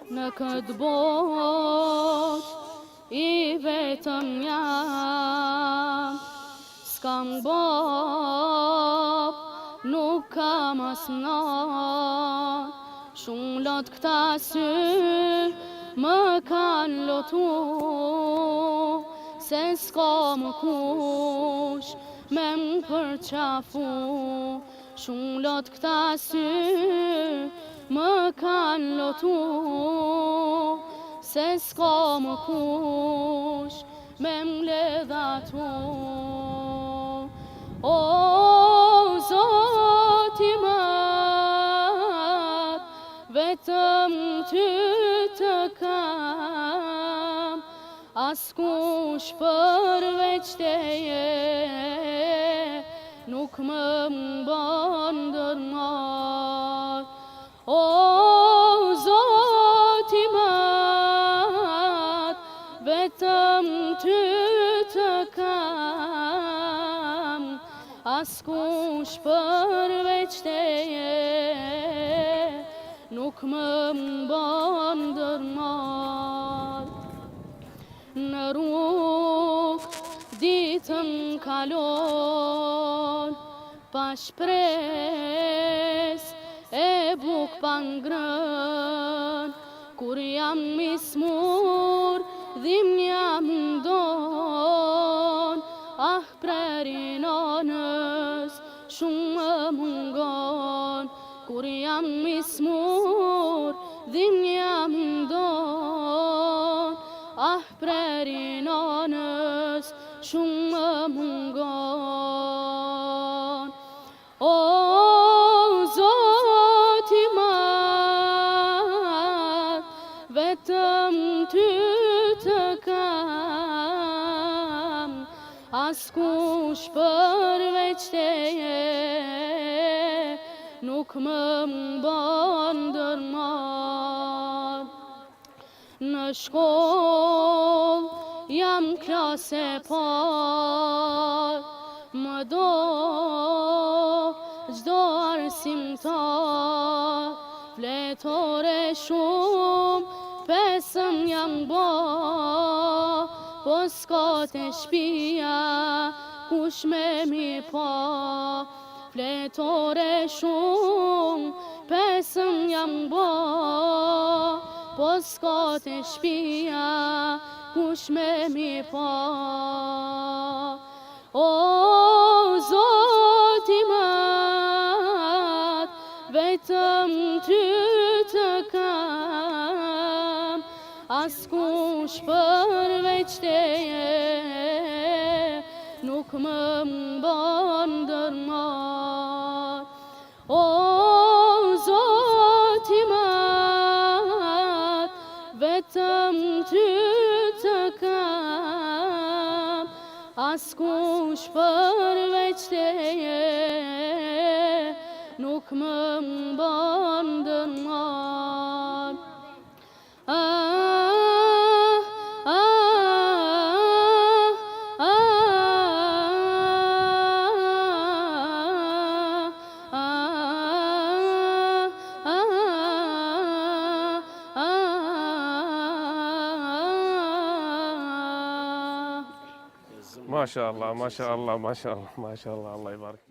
Në këtë bot I vetëm jam, s'kam bop, nuk kam asnat. Shumë lot këta sy më kanë lotu, se s'ka më kush me më përqafu. Shumë lot këta sy më kanë lotu, se s'ka më kush me m'ledhatu. O Zoti mat, vetëm ty të kam, askush përveç teje nuk më mban ndërmat. O Zoti mat, vetëm ty të kam, askush përveç teje nuk më mban ndërmat. Në rrugë ditën kalon, pa shpres e buk pa ngrën. Kur jam i smur, dhimnja mundon, ah preri nonës shumë më mungon. Kur jam i smur, dhimnja mundon, ah preri nonës shumë më mungon. O Zoti mat, vetëm ty të kam, askush përveç teje nuk më mban ndërmat. Në shkollë jam klase par, më do çdo arsimtar. Fletore shumë pesëm jam bo, po s'ka te shpia kush me mi pa. Fletore shumë pesëm jam bo, po s'ka te shpia kush me mi pa. O Zoti mat, vetëm ty të kam, askush përveç teje nuk më mban ndërmat. O Zoti mat, vetëm ty të kam, askush përveç teje nuk më mban ndërmat. ما شاء الله ما شاء الله ما شاء الله ما شاء الله الله يبارك.